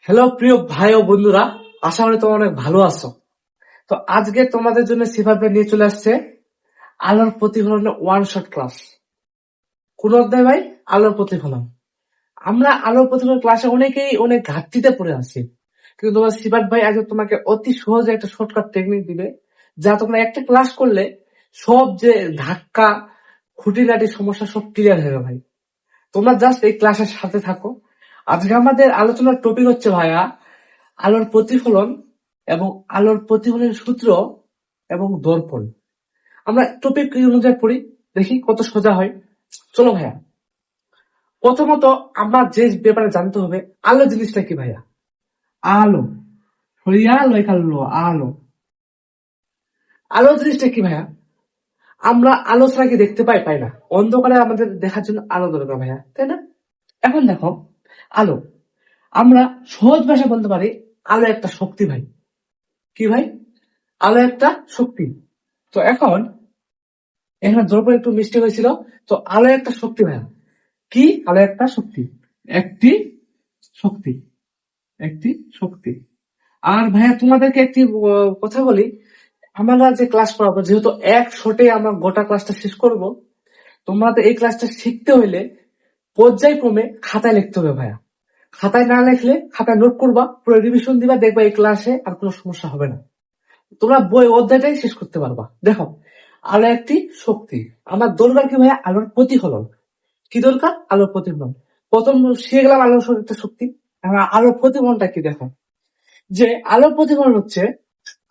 Hello প্রিয় ভাই ও বন্ধুরা, আশা করি তোমরা অনেক ভালো আছো। তো আজকে তোমাদের জন্য সিফাত ভাই নিয়ে চলে আসছে আলোর প্রতিফলনের ওয়ান শট ক্লাস। কোন অধ্যায় ভাই? আলোর প্রতিফলন। আমরা আলোর প্রতিফলন ক্লাসে অনেকেই অনেক ঘাটতিতে পড়ে আছি, কিন্তু তোমার সিফাত ভাই আজকে তোমাকে অতি সহজে একটা শর্টকাট টেকনিক দিবে, যা তোমরা একটা ক্লাস করলে সব যে ধাক্কা খুঁটিনাটি সমস্যা সব ক্লিয়ার হয়ে যাবে ভাই। তোমরা জাস্ট এই ক্লাসের সাথে থাকো। আজকে আমাদের আলোচনার টপিক হচ্ছে ভাইয়া আলোর প্রতিফলন এবং আলোর প্রতিফলনের সূত্র এবং দর্পণ। আমরা টপিক অনুযায়ী পড়ি, দেখি কত সোজা হয়। চলো ভাইয়া, প্রথমত আমরা যে ব্যাপারে জানতে হবে, আলো জিনিসটা কি ভাইয়া? আলো হইয়া লইকালো আলো। আলো জিনিসটা কি ভাইয়া? আমরা আলো ছাড়া কি দেখতে পাই? পাই না। অন্ধকারে আমাদের দেখার জন্য আলো দরকার ভাইয়া, তাই না? এখন দেখো, আলো আমরা সহজ ভাষায় বলতে পারি আলো একটা শক্তি ভাই। কি ভাই? আলো একটা শক্তি। তো এখন এখানে দ্রব্য একটু মিস্টেক হয়েছিল। তো আলো একটা শক্তি ভাইয়া। কি? আলো একটা শক্তি, একটি শক্তি, একটি শক্তি। আর ভাইয়া তোমাদেরকে একটি কথা বলি, আমরা যে ক্লাস করাবো, যেহেতু এক শটে আমরা গোটা ক্লাসটা শেষ করব, তোমাদের এই ক্লাসটা শিখতে হইলে পর্যায়ক্রমে খাতায় লিখতে হবে ভাইয়া। খাতায় না লিখলে খাতায় নোট করবা, পুরো রিভিশন দিবা, দেখবা এই ক্লাসে আর কোনো সমস্যা হবে না। তোমরা বই অধ্যায়টাই শেষ করতে পারবা। দেখো, আলো একটি শক্তি। আমার দরকার কি ভাইয়া? আলোর প্রতিফলন। কি দরকার? আলোর প্রতিফলন। প্রথম শিখে গেলাম আলোর একটা শক্তি। এখন আলোর প্রতিফলনটা কি? দেখো, যে আলোর প্রতিফলন হচ্ছে,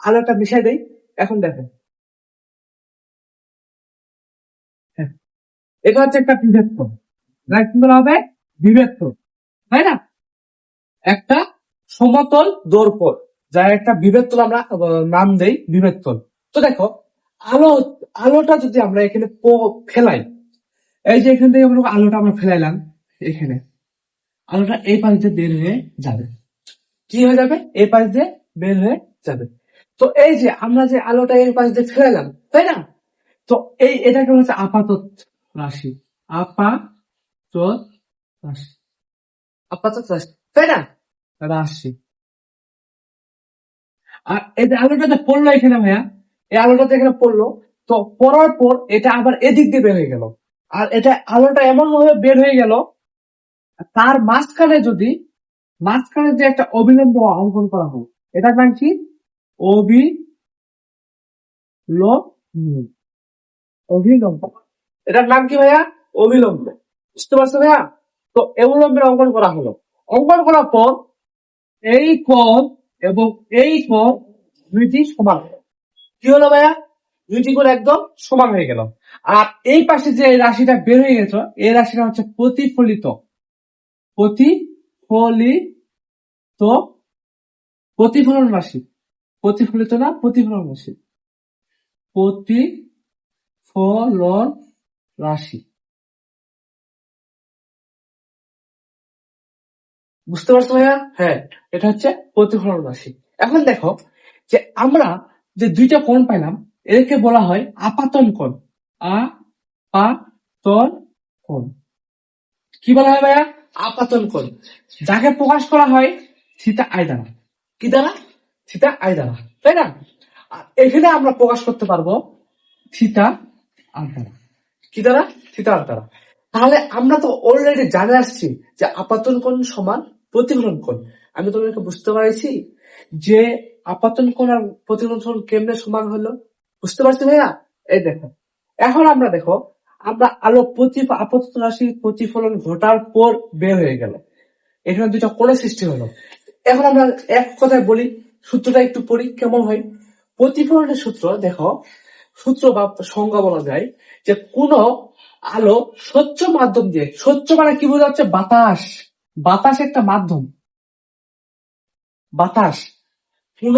আলোটা মিশাই দেই। এখন দেখো, হ্যাঁ, এটা হচ্ছে একটা বিভক্ত, কি বলা হবে? বিভক্ত, তাই না? একটা সমতল দর্পণ, যার একটা বিভক্তল আমরা নাম দেই বিভক্তল। তো দেখো, আলো আলোটা যদি আমরা এখানে ফেলাই, এই যে এখান থেকে আলোটা আমরা ফেলাইলাম, এখানে আলোটা এই পাশ দিয়ে বের হয়ে যাবে। কি হয়ে যাবে? এই পাশ দিয়ে বের হয়ে যাবে। তো এই যে আমরা যে আলোটা এই পাশ দিয়ে ফেলাইলাম, তাই না? তো এটাকে হচ্ছে আপাতত রাশি। আপাতত রাশি, আপাতত রাশি, তাই না? রাশি। আর এই যে আলোটা যে পড়লো এখানে ভাইয়া, এই আলোটা তো এখানে পড়লো, তো পড়ার পর এটা আবার এদিক দিয়ে বের হয়ে গেল। আর এটা আলোটা এমন ভাবে বের হয়ে গেল, তার মাঝখানে যে একটা অবিলম্ব অঙ্কন করা হোক, এটার নাম কি? অবিলম্ব। অবিলম্ব, এটার নাম কি ভাইয়া? অবিলম্ব। বুঝতে পারছো ভাইয়া? তো অবিলম্বের অঙ্কন করা হলো। অঙ্কন করার পর এই কোণ এবং এই কোণ দুইটি সমান হলো। কি হলো ভাইয়া? দুইটি কোণ একদম সমান হয়ে গেল। আর এই পাশে যে রাশিটা বের হয়ে গেছে, এই রাশিটা হচ্ছে প্রতিফলিত। প্রতিফলিত, প্রতিফলন রাশি। প্রতিফলিত না, প্রতিফলন রাশি। প্রতিফলন রাশি। বুঝতে পারছো ভাইয়া? হ্যাঁ, এটা হচ্ছে প্রতিফলন রাশি। এখন দেখো, যে আমরা যে দুইটা কোণ পাইলাম, এদেরকে বলা হয় আপাতন কোণ। আপাতন কোণ। কি বলা হয় ভাইয়া? আপাতন কোণ। যাকে প্রকাশ করা হয় থিটা আই দ্বারা। কি দ্বারা? থিটা আই দ্বারা, তাই না? আর এখানে আমরা প্রকাশ করতে পারবো থিটা আর দ্বারা। কি দ্বারা? থিটা আর দ্বারা। তাহলে আমরা তো অলরেডি জানে আসছি যে আপাতন কোণ সমান প্রতিফলন কোণ। আমি তোমাকে বুঝতে পারছি যে আপাতন কোণ আর প্রতিফলন কোণ কেমনে সমান হলো। বুঝতে পারছি ভাইয়া? এই দেখো, এখন আমরা দেখো, আমরা আলো আপাতন রাশির প্রতিফলন ঘটার পর বের হয়ে গেল, এখানে দুইটা কোণের সৃষ্টি হলো। এখন আমরা এক কথায় বলি, সূত্রটা একটু পড়ি কেমন হয়। প্রতিফলনের সূত্র দেখো, সূত্র বা সংজ্ঞা বলা যায় যে কোন আলো স্বচ্ছ মাধ্যম দিয়ে, স্বচ্ছ মানে কি বোঝা যাচ্ছে? বাতাস। বাতাস একটা মাধ্যম, বাতাস। কোন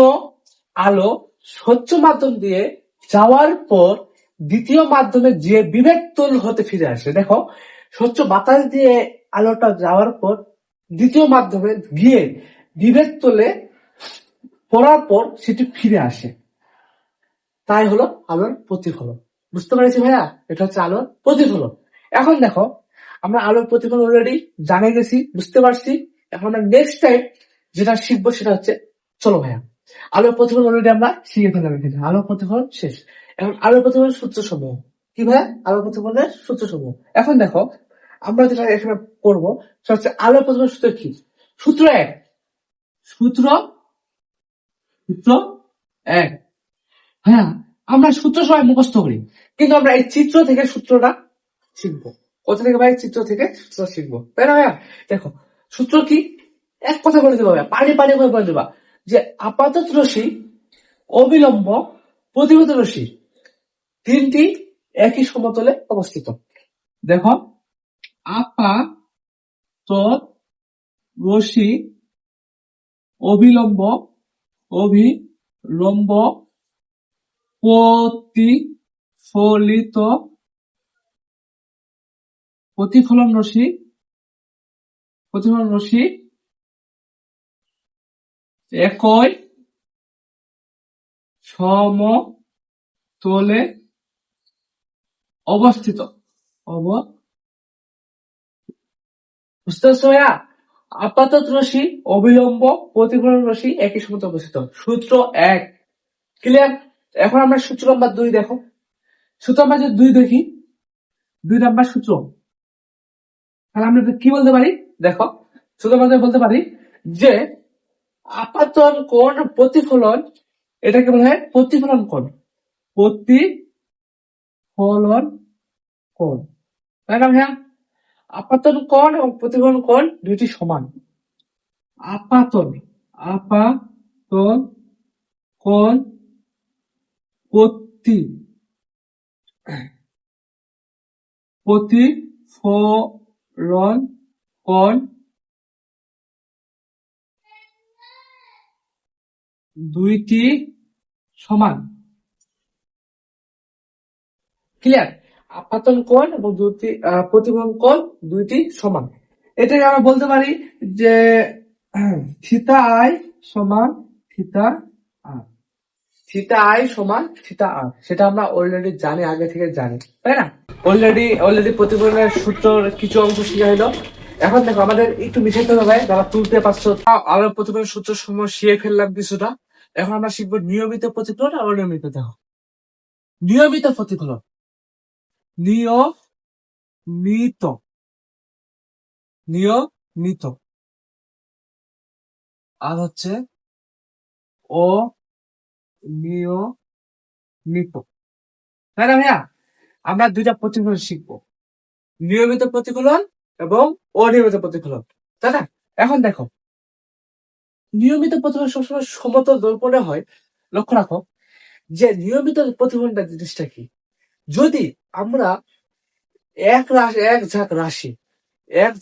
আলো স্বচ্ছ মাধ্যম দিয়ে যাওয়ার পর দ্বিতীয় মাধ্যমে যে বিভক্তল হতে ফিরে আসে। দেখো, স্বচ্ছ বাতাস দিয়ে আলোটা যাওয়ার পর দ্বিতীয় মাধ্যমে গিয়ে বিভক্তলে পড়ার পর সেটি ফিরে আসে, তাই হলো আলোর প্রতিফলন। বুঝতে পারছি ভাইয়া? এটা হচ্ছে আলোর প্রতিফলন। এখন দেখো, আমরা আলোর প্রতিফলন অলরেডি জানে গেছি, বুঝতে পারছি। এখন আমরা নেক্সট টাইম যেটা শিখবো সেটা হচ্ছে, চলো ভাইয়া, আলোর প্রতিফলন অলরেডি আমরা শিখে ফেলাম এখানে, আলোর প্রতিফলন শেষ। এখন আলোর প্রতিফলনের সূত্র সমূহ কি ভাইয়া? আলোর প্রতিফলনের সূত্র সমূহ। এখন দেখো, আমরা যেটা এখানে করবো সেটা হচ্ছে আলোর প্রতিফলন সূত্র কি? সূত্র এক, সূত্র সূত্র এক। হ্যাঁ, আমরা সূত্র সবাই মুখস্থ করি, কিন্তু আমরা এই চিত্র থেকে সূত্রটা শিখবো। কোথা থেকে ভাই? চিত্র থেকে সূত্র শিখবো, তাই না ভাইয়া? দেখো, সূত্র কি? এক কথা বলে দেবো ভাইয়া, পানি পানি করে বলে দেবা যে আপাতত রশ্মি, অবিলম্ব, প্রতিগত রশ্মি তিনটি একই সমতলে অবস্থিত। দেখো, আপাতত রশ্মি, অবিলম্ব, অভিলম্ব, প্রতিফলিত, প্রতিফলন রশ্মি, প্রতিফলন রশ্মি একই সমতলে অবস্থিত। বুঝতে পারছো ভাইয়া? আপাতত রশ্মি, অবিলম্ব, প্রতিফলন রশ্মি একই সমতলে অবস্থিত। সূত্র এক, ক্লিয়ার? এখন আমরা সূত্র নাম্বার 2 দেখো। সূত্র নাম্বার যদি 2 দেখি, 2 নাম্বার সূত্র, তাহলে আমরা কি বলতে পারি? দেখো, সূত্র নাম্বার বলতে পারি যে আপাতন কোণ প্রতিফলন, এটাকে বলা হয় প্রতিফলন কোণ। প্রতিফলন কোণ, তাই না ভাইয়া? আপাতন কোণ এবং প্রতিফলন কোণ দুইটি সমান। আপাতন আপাতন কোণ, প্রতিফলন কোণ দুইটি সমান। ক্লিয়ার? আপাতন কোণ এবং প্রতিফলন কোণ দুইটি সমান। এটাকে আমরা বলতে পারি যে থিতা আই সমান থিতা আর, থিতা আই সমান থিতা আর, সেটা আমরা অলরেডি জানি, আগে থেকে জানি, তাই না? অলরেডি প্রতিফলনের সূত্রের কিছু অংশ শিখা হলো। এখন দেখো, আমাদের একটু মিশাইতে হবে, যারা তুলতে পারছো। আলোর প্রতিফলনের সূত্র সমূহ শিখে ফেললাম কিছুটা। এখন আমরা শিখবো নিয়মিত প্রতিফলন আর অনিয়মিত। দেখো, নিয়মিত প্রতিফলন, নিয়মিত, নিয়মিত, আর হচ্ছে অনিয়মিত, তাই না ভাইয়া? আমরা দুইটা প্রতিফলন শিখবো, নিয়মিত প্রতিফলন এবং অনিয়মিত প্রতিফলন, তাই না? এখন দেখো, নিয়মিত প্রতিফলন সবসময় সমতল দর্পণে হয়। লক্ষ্য রাখো যে নিয়মিত প্রতিফলনটা জিনিসটা কি? যদি আমরা এক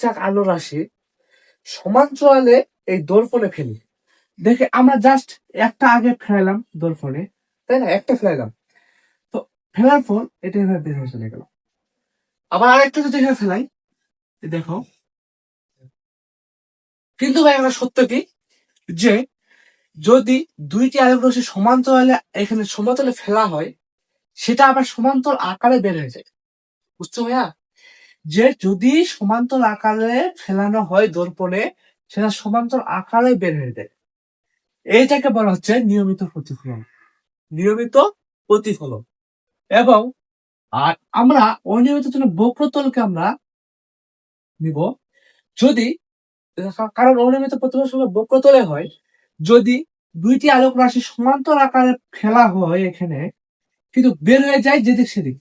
ঝাঁক আলো রাশি সমান্তরালে এই দর্পণে ফেলি, দেখে আমরা জাস্ট একটা আগে ফেলাইলাম দর্পণে, তাই না? একটা ফেলাইলাম, তো ফেলার পর এটা এভাবে বের হয়ে চলে গেল। আবার আরেকটা যদি এখানে ফেলাই, দেখো, কিন্তু ভাই আমরা সত্য কি যে যদি দুইটি আলোক রশ্মি সমান্তরালে এখানে সমতলে ফেলা হয়, সেটা আবার সমান্তর আকারে বের হয়ে যায়। বুঝছো ভাইয়া? যে যদি সমান্তর আকারে ফেলানো হয় দর্পণে, সেটা সমান্তর আকারে বের হয়ে যায়। এইটাকে বলা হচ্ছে নিয়মিত প্রতিফলন, নিয়মিত প্রতিফলন। এবং আর আমরা অনিয়মিত জন্য বক্রতলকে আমরা নিব, যদি, কারণ অনিয়মিত প্রতিফলন সময় বক্রতলে হয়, যদি দুইটি আলোক রাশি সমান্তর আকারে ফেলা হয় এখানে, কিন্তু বের হয়ে যায় যেদিক সেদিক,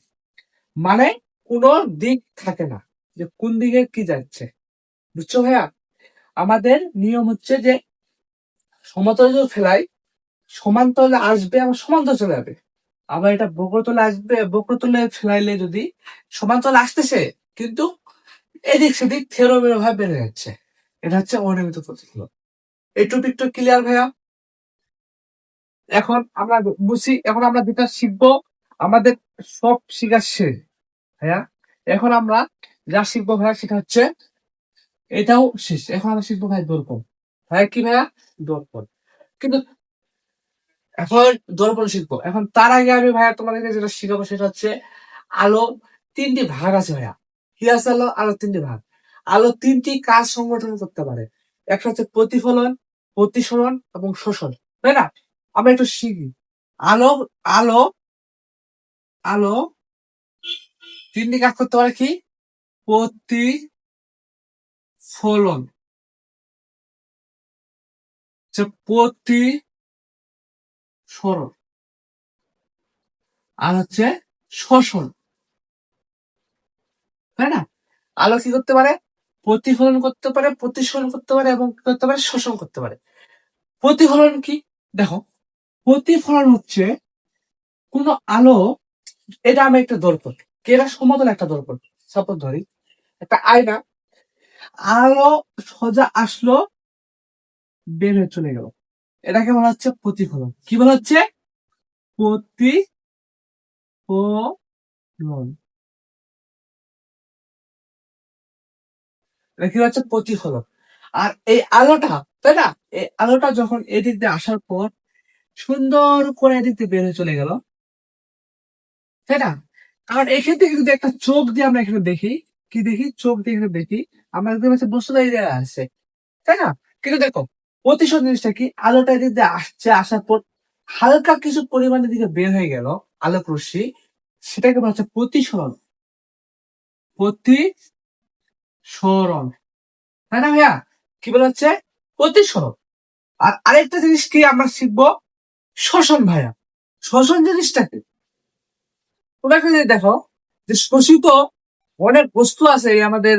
মানে কোনো দিক থাকে না যে কোন দিকে কি যাচ্ছে। বুঝছো ভাইয়া? আমাদের নিয়ম হচ্ছে যে সমতলে যদি ফেলাই, সমান্তরালে আসবে আবার সমান্তরালে চলে যাবে। আবার এটা বক্রতলে আসবে, বক্রতলে ফেলাইলে যদি সমান্তরালে আসতেছে, কিন্তু এদিক সেদিক থেরোমেরো ভাবে বেড়ে যাচ্ছে, এটা হচ্ছে অনিয়মিত প্রতিফলন। এই টপিকটা ক্লিয়ার ভাইয়া? এখন আমরা বুঝি, এখন আমরা যেটা শিখবো, আমাদের সব শিখা শেষ ভাইয়া। এখন আমরা যা শিখবো ভাইয়া সেটা হচ্ছে, এটাও শেষ। এখন আমরা শিখবো ভাই দর্পণ। ভাইয়া কি ভাইয়া? দর্পণ। কিন্তু এখন দর্পণ শিখবো। এখন তার আগে আমি ভাইয়া তোমাদেরকে যেটা শিখাবো সেটা হচ্ছে, আলো তিনটি ভাগ আছে ভাইয়া। কি আছে? আলো তিনটি ভাগ। আলো তিনটি কাজ সংগঠন করতে পারে। একটা হচ্ছে প্রতিফলন, প্রতিসরণ এবং শোষণ, তাই না? আমরা একটু শিখি। আলো আলো আলো তিনটি কাজ করতে পারে কি? প্রতিফলন, প্রতিসরণ আর হচ্ছে শোষণ, তাই না? আলো কি করতে পারে? প্রতিফলন করতে পারে, প্রতিসরণ করতে পারে এবং কি করতে পারে? শোষণ করতে পারে। প্রতিফলন কি? দেখো, প্রতিফলন হচ্ছে কোন আলো, এটা আমি একটা দর্পণ, এটা সমতল একটা দর্পণ, সাপোজ ধরি একটা আয়না, আলো সোজা আসলো, বের হয়ে চলে গেল, এটাকে বলা হচ্ছে প্রতিফলন। কি বলা হচ্ছে? প্রতিফলন। এটা কি হচ্ছে? প্রতিফলন। আর এই আলোটা, তাই না, এই আলোটা যখন এদিক দিয়ে আসার পর সুন্দর করে এদিক দিয়ে বের হয়ে চলে গেল, তাই না? কারণ এখান থেকে যদি একটা চোখ দিয়ে আমরা এখানে দেখি, কি দেখি? চোখ দিয়ে এখানে দেখি, আমরা দেখতে পাচ্ছি বস্তুটা এই জায়গায় আসছে, তাই না? কিন্তু দেখো, প্রতিশোধ জিনিসটা কি? আলোটা এদিক দিয়ে আসছে, আসার পর হালকা কিছু পরিমাণের দিকে বের হয়ে গেল আলোক রশ্মি, সেটাকে বলা হচ্ছে প্রতিসরণ। প্রতিসরণ, তাই না ভাইয়া? কি বলা হচ্ছে? প্রতিসরণ। আর আরেকটা জিনিস কি আমরা শিখবো? শোষণ ভাইয়া। শোষণ জিনিসটা কি? তোমরা একটা জিনিস দেখো, যে শোষিত অনেক বস্তু আছে এই আমাদের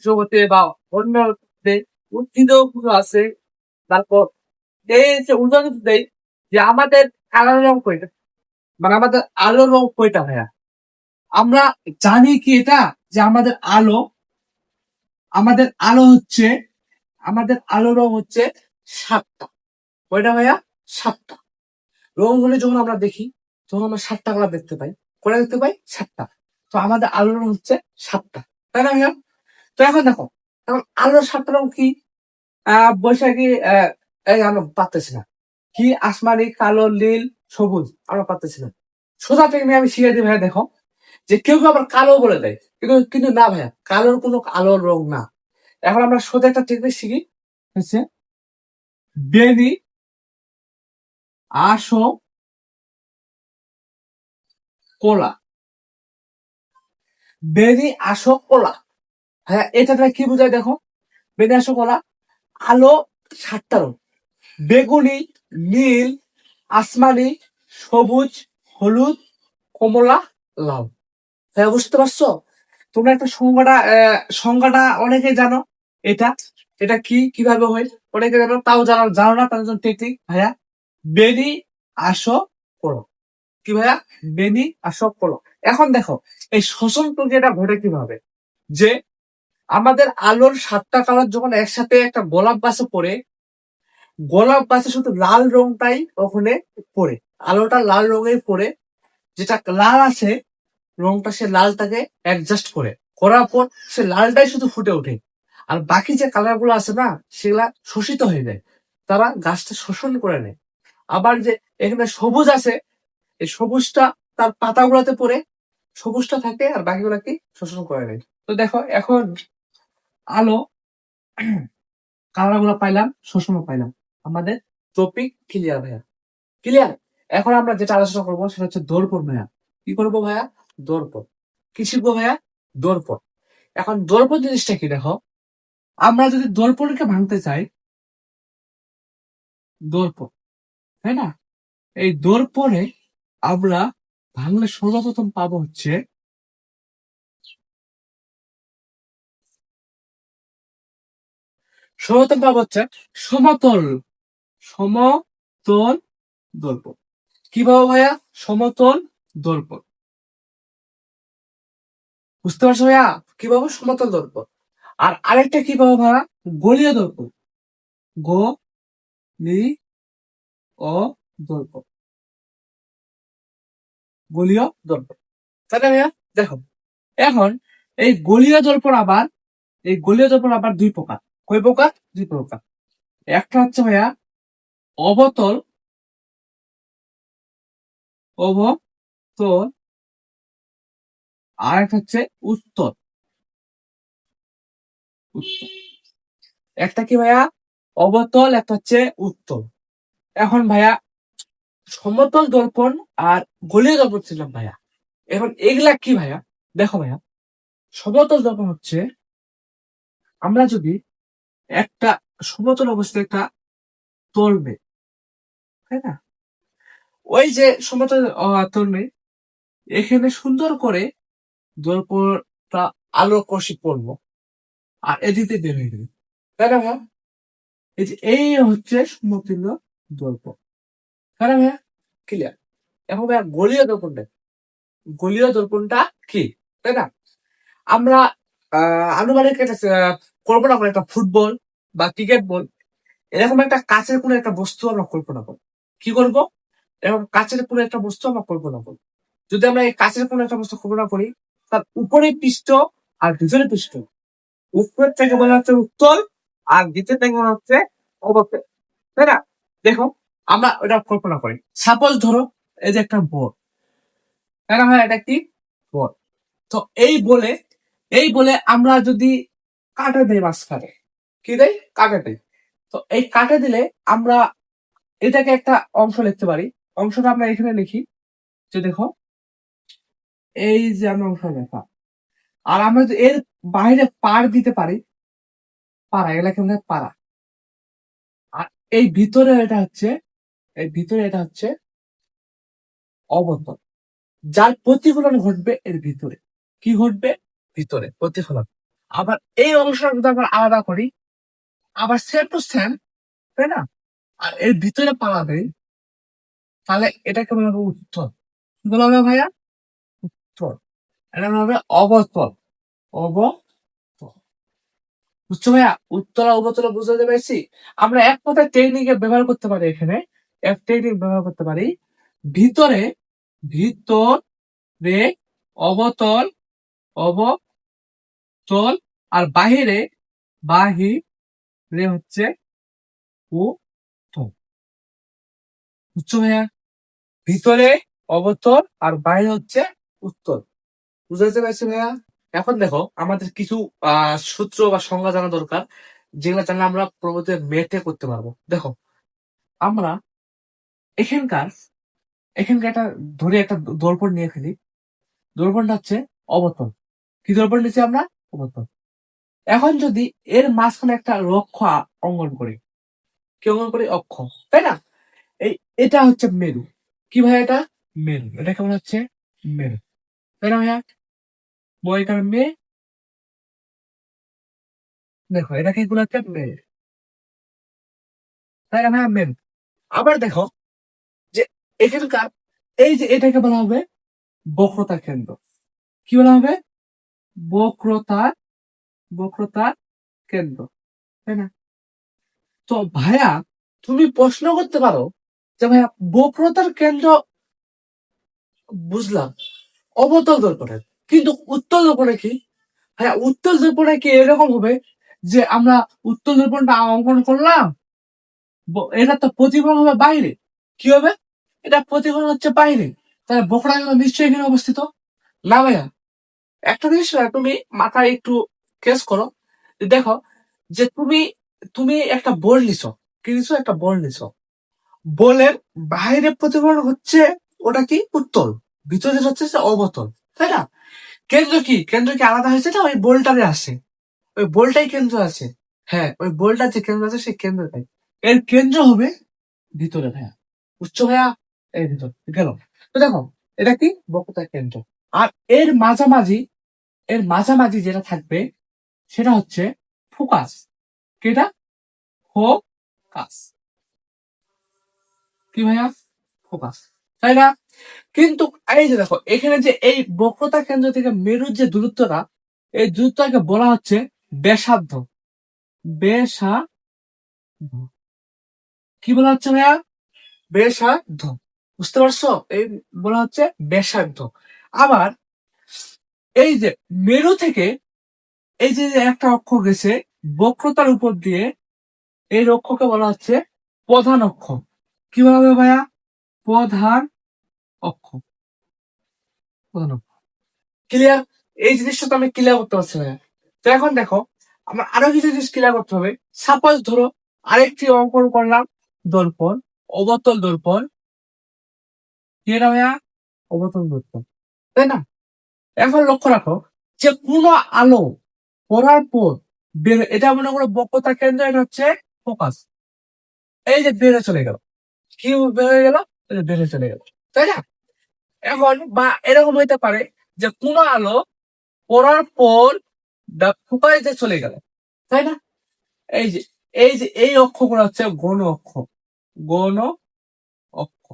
জগতে বা অন্য উদ্ভিদ আছে। তারপর এই যে উদাহরণ দেয় যে আমাদের কালার রং কয়টা, মানে আমাদের আলোর রং কয়টা ভাইয়া? আমরা জানি কি এটা, যে আমাদের আলো হচ্ছে, আমাদের আলো রং হচ্ছে সাতটা। কয়টা ভাইয়া? সাতটা। রং হলে যখন আমরা দেখি, তখন আমরা সাতটা কালার দেখতে পাই। কয়টা দেখতে পাই? সাতটা। তো আমাদের আলোর রং হচ্ছে সাতটা, তাই না ভাইয়া? তো এখন দেখো, এখন আলোর সাতটা রং কি? বৈশাখী, এই আমরা পারতেছি না। কি? আসমানি, কালো, নীল, সবুজ, আমরা পারতেছি না। সোজা টেকনিক আমি শিখিয়ে দিই ভাইয়া, দেখো, যে কেউ কেউ আবার কালো বলে দেয়, কিন্তু কিন্তু না ভাইয়া, কালোর কোনো আলোর রং না। এখন আমরা সোজা একটা টেকনিক শিখি, হচ্ছে বেনি, আসো, কোলা। বেনি, আসো, কোলা। হ্যাঁ, এটা দ্বারা কি বোঝায় দেখো? বেনি, আসো, কোলা। আলো সাতটা রং: বেগুনি, নীল, আসমানি, সবুজ, হলুদ, কমলা, লাল। হ্যাঁ, বুঝতে পারছো? তোমরা একটা সংজ্ঞাটা অনেকে জানো। এটা এটা কি, কিভাবে হয় অনেকে জানো, তাও জানো জানো না, তার জন্য টেকনিক ভাইয়া, বেনি, আসো, করো। কি ভাইয়া? বেনি, আসো, করো। এখন দেখো, এই শোষণ প্রক্রিয়াটা ঘটে কিভাবে? যে আমাদের আলোর সাতটা কালার যখন একসাথে একটা গোলাপ গাছে পড়ে, গোলাপ গাছে শুধু লাল রংটাই ওখানে পড়ে, আলোটা লাল রঙের পড়ে, যেটা লাল আছে রংটা, সে লালটাকে অ্যাডজাস্ট করে, করার পর সে লালটাই শুধু ফুটে ওঠে। আর বাকি যে কালার গুলো আছে না, সেগুলা শোষিত হয়ে যায়, তারা গাছটা শোষণ করে নেয়। আবার যে এখানে সবুজ আছে, এই সবুজটা তার পাতাগুলোতে পড়ে সবুজটা থাকে, আর বাকিগুলা কি শোষণ করে নেয়। তো দেখো, এখন আলো কালার গুলো পাইলাম, শোষণও পাইলাম, আমাদের টপিক ক্লিয়ার ভাইয়া, ক্লিয়ার। এখন আমরা যেটা আলোচনা করবো সেটা হচ্ছে দর্পণ ভাইয়া। কি করবো ভাইয়া? দর্পণ। কি শিখবো ভাইয়া? দর্পণ। এখন দর্পণ জিনিসটা কি দেখো, আমরা যদি দর্পণকে ভাঙতে চাই, দর্পণ, তাই না, এই দর্পণে আমরা ভাঙলে সর্বপ্রথম পাবো হচ্ছে, সর্বপ্রথম পাবো হচ্ছে সমতল, সমতল দর্পণ। কি পাবো ভাইয়া? সমতল দর্পণ। বুঝতে পারছো ভাইয়া? কি পাবো? সমতল দর্পণ। আর আরেকটা কি পাবো ভাইয়া? গলীয় দর্পণ। গলীয় দর্পণ। গলীয় দর্পণ, তাই না ভাইয়া? দেখো, এখন এই গলীয় দর্পণ আবার দুই প্রকার। কয় প্রকার? দুই প্রকার। একটা হচ্ছে ভাইয়া অবতল, অবতল, আর একটা হচ্ছে উত্তল, উত্তল। একটা কি ভাইয়া? অবতল, একটা হচ্ছে উত্তল। এখন ভাইয়া সমতল দর্পণ আর গলীয় দর্পণ ছিলাম ভাইয়া। এখন এগুলা কি ভাইয়া? দেখো ভাইয়া, সমতল দর্পণ হচ্ছে আমরা যদি একটা সমতল অবস্থায় একটা তলবে, তাই না? ওই যে সমতল তলবে, এখানে সুন্দর করে দর্পণটা আলো কষি পড়বো আর এদিকে বের হয়ে যাবে, তাই না ভাইয়া? এই যে এই হচ্ছে সমতুল্য দর্পণ, তাই না ভাইয়া? ক্লিয়ার? এখন ভাইয়া গলীয় দর্পণটা, গলীয় দর্পণটা কি, তাই না? আমরা আনুমানিক একটা কল্পনা করি, একটা ফুটবল বা ক্রিকেট বল, এরকম একটা কাছের কোনো একটা বস্তু আমরা কল্পনা করবো। কি করবো? এরকম কাছের কোনো একটা বস্তু আমরা কল্পনা করবো। যদি আমরা এই কাছের কোনো একটা বস্তু কল্পনা করি, তার উপরে পৃষ্ঠ আর ভিতরে পৃষ্ঠ, উপরের থেকে মনে হচ্ছে উত্তল আর ভিতর থেকে মনে হচ্ছে অবতল, তাই না? দেখো, আমরা ওটা কল্পনা করি। সাপোজ ধরো এই যে একটা বল, তাই না ভাই? এটা কি বল? তো এই বলে আমরা যদি কাটা দেই মাঝখানে, কি দেয়? কাটা দেয়। তো এই কাটা দিলে আমরা এটাকে একটা অংশ লিখতে পারি। অংশটা আমরা এখানে লিখি, যে দেখো এই যে আমরা অংশ লেখা, আর আমরা যদি এর বাইরে পার দিতে পারি, পারা, এগুলাকে আমরা পারা। আর এই ভিতরে এটা হচ্ছে, এই ভিতরে এটা হচ্ছে অবতল, যার প্রতিফলন ঘটবে এর ভিতরে। কি ঘটবে? ভিতরে প্রতিফলন। আবার এই অংশটা যদি আমরা আলাদা করি, আবার সেম টু সেম, তাই না? আর এর ভিতরে পালা দেয়, তাহলে এটাকে বলা হবে উত্তল। কি বলা হবে ভাইয়া? উত্তল। এটা বলা হবে অবতল। অবতল। বুঝছো ভাইয়া? উত্তল আর অবতল বুঝতে পেরেছি। আমরা এক কথায় টেকনিকে ব্যবহার করতে পারি এখানে, এক টেকনিক ব্যবহার করতে পারি। ভিতরে, ভিতরে অবতল, অবতল, আর বাহিরে, বাহিরে হচ্ছে উত্তল। বুঝছো ভাইয়া? ভিতরে অবতল আর বাইরে হচ্ছে উত্তল। বুঝতে পারছি ভাইয়া? এখন দেখো, আমাদের কিছু সূত্র বা সংজ্ঞা জানা দরকার, যেগুলো জানলে আমরা পরবর্তীতে মেথে করতে পারবো। দেখো, আমরা এখানকার এখানকার একটা ধরে একটা দর্পণ নিয়ে ফেলি। দর্পণটা হচ্ছে অবতল। কি দর্পণ নিচ্ছি আমরা? অবতল। এখন যদি এর মাঝখানে একটা রক্ষ অঙ্কন করি, কি অঙ্কন করি? অক্ষ, তাই না? এই এটা হচ্ছে মেরু। কি ভাই এটা? মেরু। এটা কেমন হচ্ছে? মেরু, তাই না ভাইয়া? বইটার মেয়ে, দেখো এটাকে এগুলো হচ্ছে মেরু, তাই না ভাইয়া? মেরু। আবার দেখো যে এখানকার এই যে এটাকে বলা হবে বক্রতার কেন্দ্র। কি বলা হবে? বক্রতার, বক্রতার কেন্দ্র, তাই না? তো ভাইয়া, তুমি প্রশ্ন করতে পারো যে ভাইয়া বক্রতার কেন্দ্র বুঝলাম অবতল দর্পণে, কিন্তু উত্তল দর্পণে কি? ভাইয়া উত্তল দর্পণে কি এরকম হবে যে আমরা উত্তল দর্পণটা অঙ্কন করলাম, এটা তো প্রতিফলন হবে বাইরে। কি হবে? এটা প্রতিফলন হচ্ছে বাইরে, তাহলে বক্রতা কেন্দ্র নিশ্চয়ই এখানে অবস্থিত। না ভাইয়া, একটা জিনিস না, তুমি মাথায় একটু কেস করো, যে দেখো যে তুমি তুমি একটা বল নিছো, কি নিছো? একটা বল নিছো। বলের বাইরে প্রতিফলন হচ্ছে ওটা কি? উত্তল। ভিতরে হচ্ছে সে অবতল, তাই না? কেন্দ্র কি? কেন্দ্র কি আলাদা হয়েছে না? ওই বলটারে আছে, ওই বলটাই কেন্দ্র আছে। হ্যাঁ, ওই বলটার যে কেন্দ্র আছে সেই কেন্দ্রটাই, এর কেন্দ্র হবে ভিতরে ভাইয়া। উচ্চ ভাইয়া, এই ভিতর গেল। তো দেখো, এটা কি? বক্রতার কেন্দ্র। আর এর মাঝামাঝি, এর মাঝামাঝি যেটা থাকবে সেটা হচ্ছে ফোকাস। কেটা? ফোকাস। কি ভাইয়া? ফোকাস, তাই না? কিন্তু এই যে দেখো, এখানে যে এই বক্রতা কেন্দ্র থেকে মেরুর যে দূরত্বটা, এই দূরত্বটাকে বলা হচ্ছে ব্যাসার্ধ। ব্যাসার্ধ। কি বলা হচ্ছে ভাইয়া? ব্যাসার্ধ। বুঝতে পারছো? এই বলা হচ্ছে ব্যাসার্ধ। আবার এই যে মেরু থেকে এই যে যে একটা অক্ষ গেছে বক্রতার উপর দিয়ে, এই অক্ষকে বলা হচ্ছে প্রধান অক্ষ। কি বলা হবে ভাইয়া? প্রধান অক্ষ। প্রধান অক্ষ। ক্লিয়ার? এই জিনিসটা তো আমি ক্লিয়ার করতে পারছি ভাইয়া। তো এখন দেখো, আমার আরো কিছু জিনিস ক্লিয়ার করতে হবে। সাপোজ ধরো আরেকটি অঙ্কন করলাম, দর্পণ, অবতল দর্পণ, কি এটা ভাইয়া? অবতল দর্পণ, তাই না? এখন লক্ষ্য রাখো যে কোনো আলো পড়ার পর এটা মনে করো বক্রতা কেন্দ্র, এটা হচ্ছে ফোকাস, এই যে বেড়ে চলে গেল, কি বের হয়ে গেল, এই যে বেড়ে চলে গেল, তাই না? এখন বা এরকম হইতে পারে যে কোনো আলো পড়ার পর ফোকাসে চলে গেল, তাই না? এই যে এই অক্ষগুলো হচ্ছে গণ অক্ষ, গণ অক্ষ,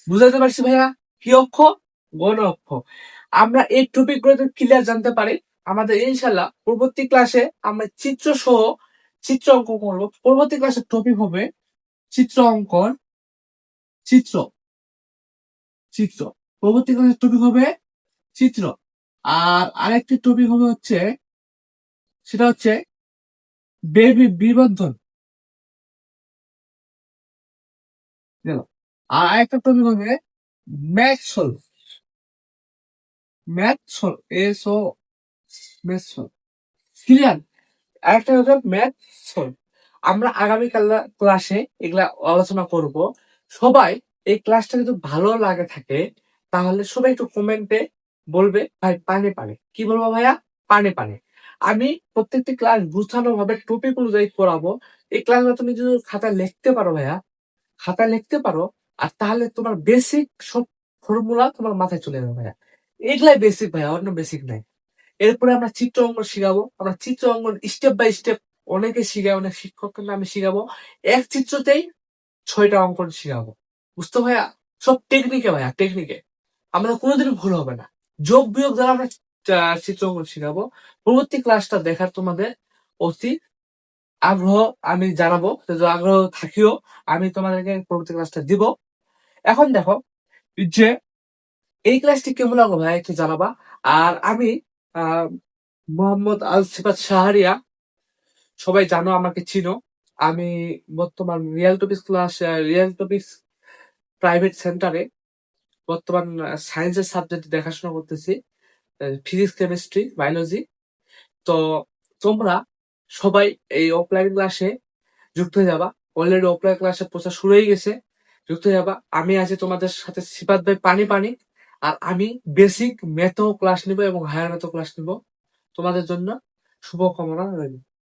বুঝাতে পারছি ভাইয়া? কি অক্ষ? গণ অক্ষ। আমরা এই টপিক গুলো ক্লিয়ার জানতে পারি, আমাদের ইনশাল্লাহ পরবর্তী ক্লাসে আমরা চিত্র সহ চিত্র অঙ্কন করবো। পরবর্তী ক্লাসের টপিক হবে চিত্র অঙ্কন, চিত্র, চিত্র। পরবর্তী ক্লাসের টপিক হবে চিত্র। আর আরেকটি টপিক হবে হচ্ছে, সেটা হচ্ছে বিবর্ধন গেল। আর আরেকটা টপিক হবে math solve, math solve, math solve, clear? আরেকটা হচ্ছে ম্যাথ সলভ। আমরা আগামীকাল ক্লাসে এগুলা আলোচনা করব। সবাই এই ক্লাসটা যদি ভালো লাগে থাকে, তাহলে সবাই একটু কমেন্টে বলবে ভাই পানে পানে, কি বলবো ভাইয়া? পানে পানে। আমি প্রত্যেকটি ক্লাস গুছানো ভাবে টপিক অনুযায়ী করাবো। এই ক্লাসগুলো তুমি যদি খাতায় লিখতে পারো ভাইয়া, খাতায় লিখতে পারো, আর তাহলে তোমার বেসিক সব ফর্মুলা তোমার মাথায় চলে যাবে ভাইয়া। এগুলাই বেসিক ভাইয়া, অন্য বেসিক নাই। এরপরে আমরা চিত্র অঙ্কন শিখাবো। আমরা চিত্র অঙ্কন স্টেপ বাই স্টেপ অনেকে শিখায়, অনেক শিক্ষককে আমি শিখাবো। এক চিত্রতেই 6টা অঙ্কন শিখাবো, বুঝতো ভাইয়া? সব টেকনিকে ভাইয়া, টেকনিকে। আমাদের কোনোদিনও ভুল হবে না। যোগ বিয়োগ দ্বারা আমরা চিত্র অঙ্কন শিখাবো। পরবর্তী ক্লাসটা দেখার তোমাদের অতি আগ্রহ আমি জানাবো, যদি আগ্রহ থাকিও আমি তোমাদেরকে পরবর্তী ক্লাসটা দিব। এখন দেখো যে এই ক্লাসটি কেমন লাগলো ভাই একটু জানাবা। আর আমি আহ মোহাম্মদ আল সিফাত শাহরিয়া, সবাই জানো, আমাকে চিনো। আমি বর্তমান রিয়াল টপিক্স প্রাইভেট সেন্টারে বর্তমান সায়েন্সের সাবজেক্ট দেখাশোনা করতেছি, ফিজিক্স, কেমিস্ট্রি, বায়োলজি। তো তোমরা সবাই এই অফলাইন ক্লাসে যুক্ত হয়ে যাবা। অলরেডি অফলাইন ক্লাসের প্রচার শুরু হয়ে গেছে, যুক্ত হয়ে যাবা। আমি আছি তোমাদের সাথে সিফাত ভাই পানি পানি। আর আমি বেসিক ম্যাথও ক্লাস নিব এবং হায়ার ম্যাথও ক্লাস নিব। তোমাদের জন্য শুভকামনা রইল।